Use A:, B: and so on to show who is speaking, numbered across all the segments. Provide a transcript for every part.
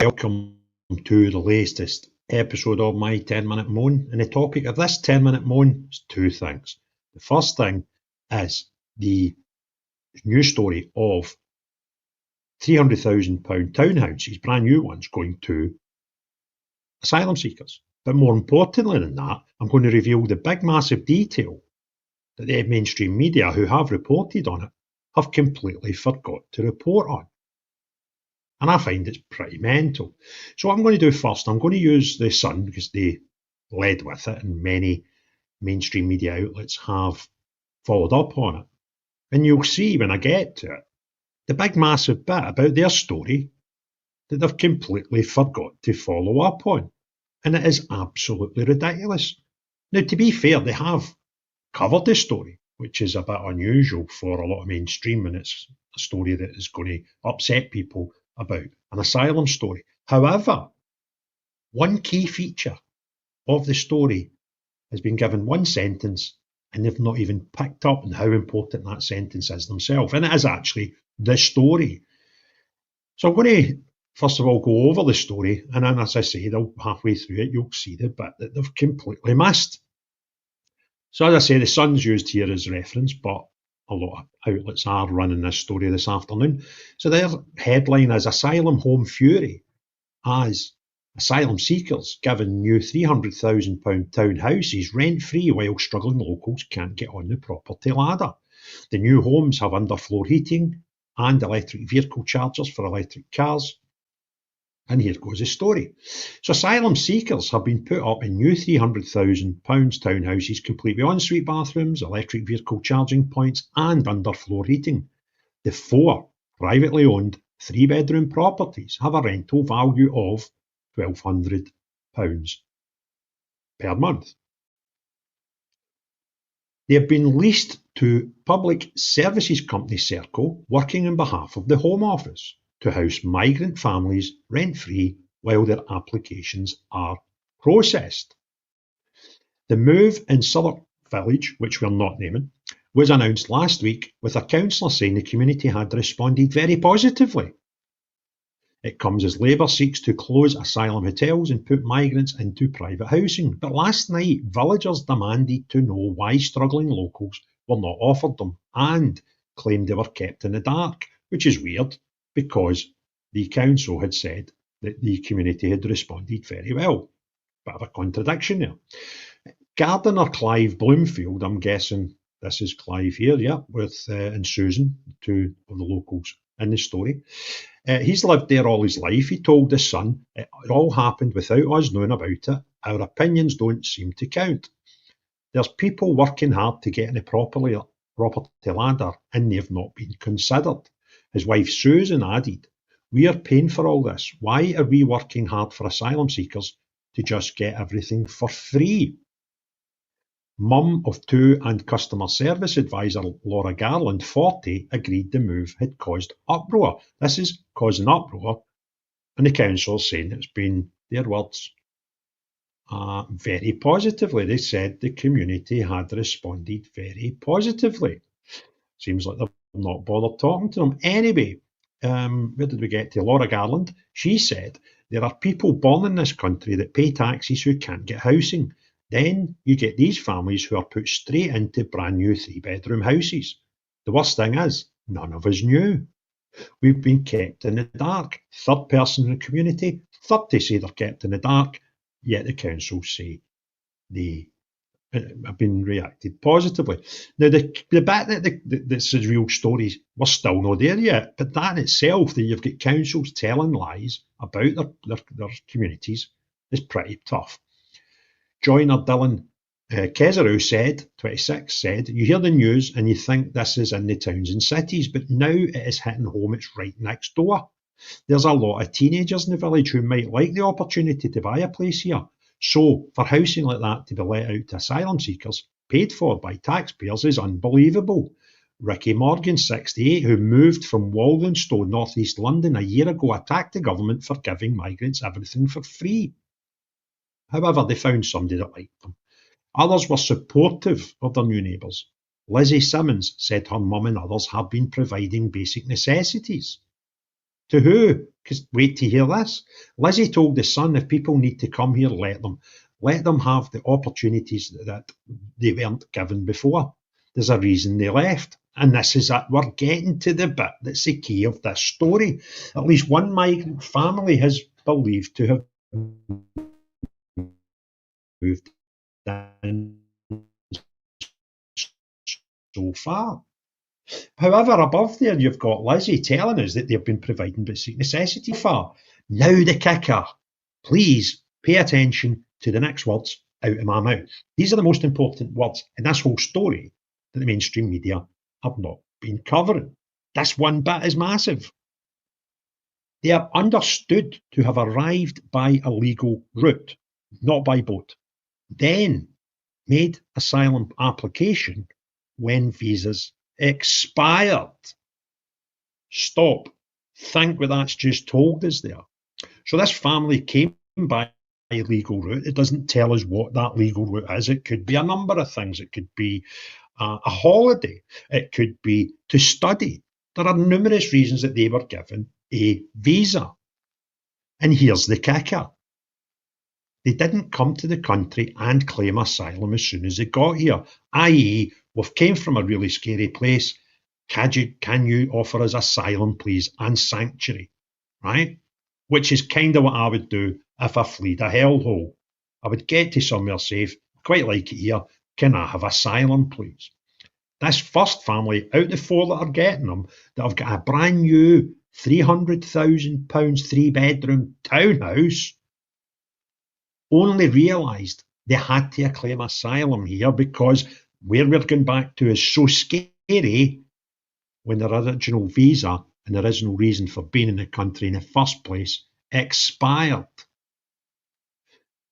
A: Welcome to the latest episode of my 10-minute moan, and the topic of this 10-minute moan is two things. The first thing is the news story of £300,000 townhouses, brand new ones, going to asylum seekers. But more importantly than that, I'm going to reveal the big massive detail that the mainstream media who have reported on it have completely forgot to report on. And I find it's pretty mental. So what I'm going to do first, I'm going to use the Sun because they led with it and many mainstream media outlets have followed up on it. And you'll see when I get to it, the big massive bit about their story that they've completely forgot to follow up on. And it is absolutely ridiculous. Now, to be fair, they have covered the story, which is a bit unusual for a lot of mainstream, and it's a story that is going to upset people about an asylum story. However, one key feature of the story has been given one sentence, and they've not even picked up on how important that sentence is themselves. And it is actually the story. So I'm going to, first of all, go over the story, and then, as I say, halfway through it, you'll see the bit that they've completely missed. So as I say, the Sun's used here as reference, but a lot of outlets are running this story this afternoon. So their headline is Asylum Home Fury as asylum seekers given new £300,000 townhouses rent-free while struggling locals can't get on the property ladder. The new homes have underfloor heating and electric vehicle chargers for electric cars. And here goes the story. So asylum seekers have been put up in new £300,000 townhouses complete with ensuite bathrooms, electric vehicle charging points and underfloor heating. The 4 privately owned 3-bedroom properties have a rental value of £1,200 per month. They have been leased to public services company Serco, working on behalf of the Home Office, to house migrant families rent-free while their applications are processed. The move in Suffolk village, which we're not naming, was announced last week, with a councillor saying the community had responded very positively. It comes as Labour seeks to close asylum hotels and put migrants into private housing. But last night, villagers demanded to know why struggling locals were not offered them and claimed they were kept in the dark, which is weird, because the council had said that the community had responded very well. Bit of a contradiction there. Gardener Clive Bloomfield, I'm guessing this is Clive here, yeah, with and Susan, two of the locals in the story. He's lived there all his life. He told the Sun, it all happened without us knowing about it. Our opinions don't seem to count. There's people working hard to get in the property ladder and they've not been considered. His wife Susan added, we are paying for all this. Why are we working hard for asylum seekers to just get everything for free? Mum of 2 and customer service advisor Laura Garland, 40, agreed the move had caused uproar. This is causing uproar, and the council saying it's been, their words, very positively. They said the community had responded very positively. Seems like they're not bothered talking to them. Anyway, where did we get to? Laura Garland, she said, there are people born in this country that pay taxes who can't get housing. Then you get these families who are put straight into brand new 3-bedroom houses. The worst thing is, none of us knew. We've been kept in the dark. Third person in the community, third to say they're kept in the dark, yet the council say they have been reacted positively. Now, the bit that's the real story, we're still not there yet, but that in itself, that you've got councils telling lies about their communities, is pretty tough. Joiner Dylan Keseru said, 26, said, you hear the news and you think this is in the towns and cities, but now it is hitting home, it's right next door. There's a lot of teenagers in the village who might like the opportunity to buy a place here. So, for housing like that to be let out to asylum seekers, paid for by taxpayers, is unbelievable. Ricky Morgan, 68, who moved from Walthamstow, North East London, a year ago, attacked the government for giving migrants everything for free. However, they found somebody that liked them. Others were supportive of their new neighbours. Lizzie Simmons said her mum and others have been providing basic necessities. To who? Because wait to hear this. Lizzie told the son, if people need to come here, let them. Let them have the opportunities that they weren't given before. There's a reason they left. And this is it. We're getting to the bit that's the key of this story. At least one migrant family is believed to have moved in so far. However, above there, you've got Lizzie telling us that they've been providing basic necessity for. Now the kicker. Please pay attention to the next words out of my mouth. These are the most important words in this whole story that the mainstream media have not been covering. This one bit is massive. They are understood to have arrived by a legal route, not by boat. Then made asylum application when visas expired. Stop. Think what that's just told us there. So this family came by a legal route. It doesn't tell us what that legal route is. It could be a number of things. It could be a holiday. It could be to study. There are numerous reasons that they were given a visa. And here's the kicker. They didn't come to the country and claim asylum as soon as they got here, i.e., we've came from a really scary place. Can you offer us asylum, please, and sanctuary, right? Which is kind of what I would do if I fled a hellhole. I would get to somewhere safe, quite like it here. Can I have asylum, please? This first family, out the four that are getting them, that have got a brand new £300,000 3-bedroom townhouse, only realised they had to claim asylum here because where we're going back to is so scary when their original visa and the original reason for being in the country in the first place expired.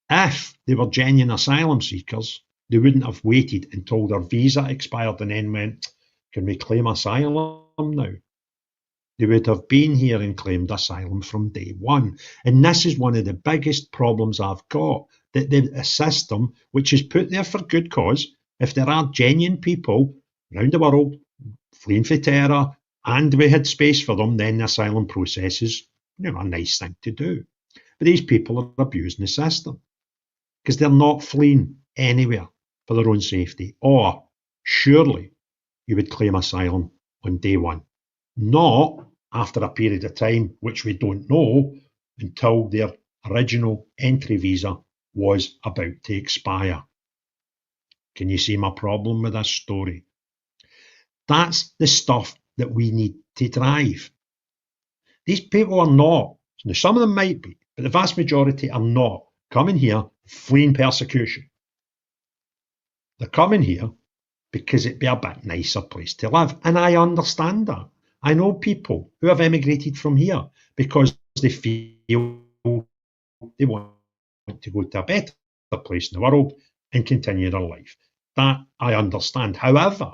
A: If they were genuine asylum seekers, they wouldn't have waited until their visa expired and then went, can we claim asylum now? They would have been here and claimed asylum from day one. And this is one of the biggest problems I've got, that the system, which is put there for good cause, if there are genuine people around the world fleeing for terror and we had space for them, then the asylum process is a nice thing to do. But these people are abusing the system because they're not fleeing anywhere for their own safety. Or surely you would claim asylum on day one, not after a period of time, which we don't know, until their original entry visa was about to expire. Can you see my problem with this story? That's the stuff that we need to drive. These people are not, now some of them might be, but the vast majority are not coming here fleeing persecution. They're coming here because it'd be a bit nicer place to live. And I understand that. I know people who have emigrated from here because they feel they want to go to a better place in the world and continue their life. That I understand. However,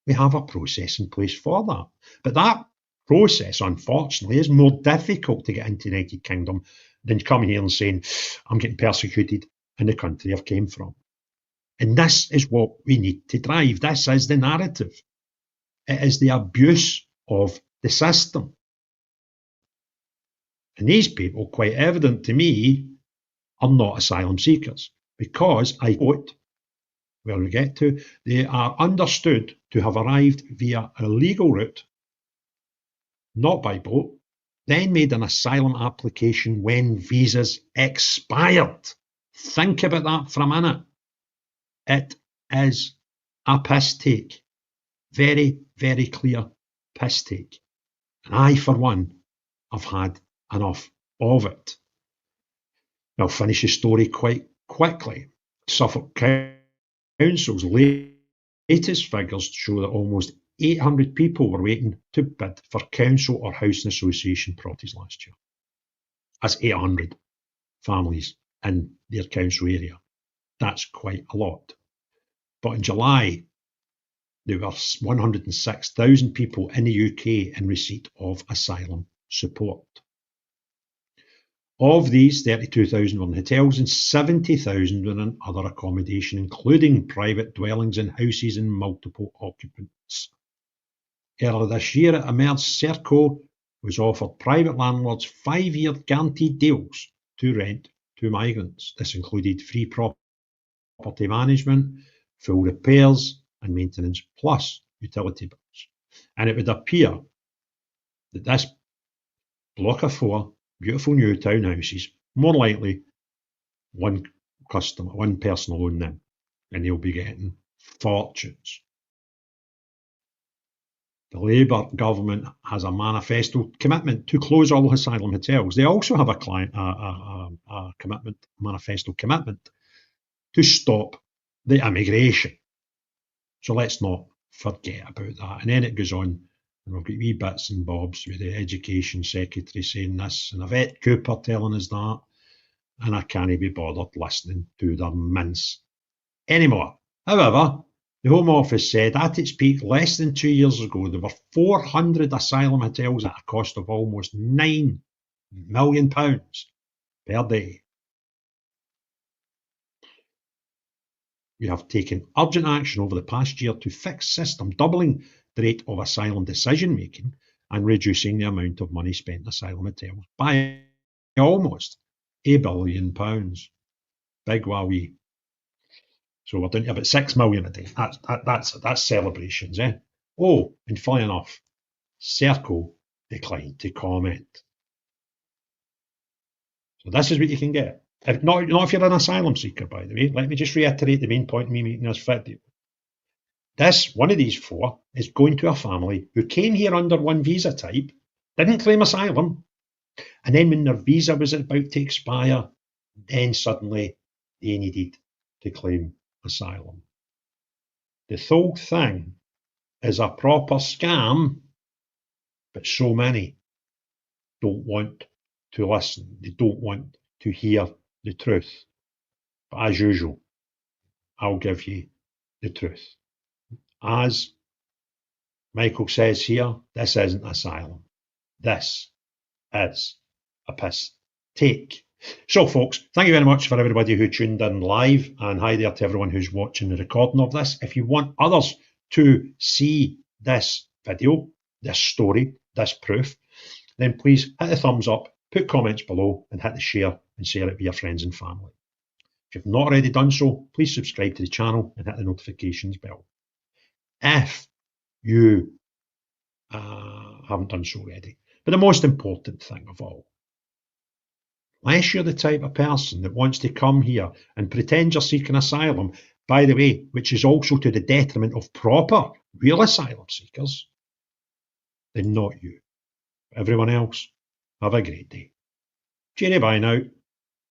A: we have a process in place for that. But that process, unfortunately, is more difficult to get into the United Kingdom than coming here and saying, I'm getting persecuted in the country I've came from. And this is what we need to drive. This is the narrative. It is the abuse of the system. And these people, quite evident to me, are not asylum seekers because I quote, where we get to, they are understood to have arrived via a legal route, not by boat, then made an asylum application when visas expired. Think about that for a minute. It is a piss take. Very, very clear piss take. And I, for one, have had enough of it. I'll finish the story quite quickly. Suffolk Council's latest figures show that almost 800 people were waiting to bid for council or housing association properties last year. That's 800 families in their council area. That's quite a lot. But in July, there were 106,000 people in the UK in receipt of asylum support. Of these, 32,000 were in hotels and 70,000 were in other accommodation, including private dwellings and houses in multiple occupants. Earlier this year, it emerged Serco was offered private landlords 5-year guaranteed deals to rent to migrants. This included free property management, full repairs and maintenance, plus utility bills. And it would appear that this block of 4 beautiful new townhouses, more likely one person will own them, and they'll be getting fortunes. The Labour government has a manifesto commitment to close all asylum hotels. They also have a manifesto commitment to stop the immigration. So let's not forget about that. And then it goes on, and we've got wee bits and bobs with the Education Secretary saying this, and Yvette Cooper telling us that, and I can't be bothered listening to their mince anymore. However, the Home Office said at its peak less than 2 years ago, there were 400 asylum hotels at a cost of almost £9 million per day. We have taken urgent action over the past year to fix the system, doubling the rate of asylum decision making and reducing the amount of money spent in asylum hotels by almost £1 billion. Big wowee. So we're down to about £6 million a day. That's celebrations, eh? Oh, and funny enough, Serco declined to comment. So this is what you can get. Not if you're an asylum seeker, by the way. Let me just reiterate the main point of me making this video. One of these 4 is going to a family who came here under one visa type, didn't claim asylum, and then when their visa was about to expire, then suddenly they needed to claim asylum. The whole thing is a proper scam, but so many don't want to listen. They don't want to hear the truth. But as usual, I'll give you the truth. As Michael says here, this isn't asylum. This is a piss take. So folks, thank you very much for everybody who tuned in live, and hi there to everyone who's watching the recording of this. If you want others to see this video, this story, this proof, then please hit the thumbs up, put comments below, and hit the share and share it with your friends and family. If you've not already done so, please subscribe to the channel and hit the notifications bell. If you haven't done so already. But the most important thing of all, unless you're the type of person that wants to come here and pretend you're seeking asylum, by the way, which is also to the detriment of proper, real asylum seekers, then not you. Everyone else, have a great day. Cheerio, bye now.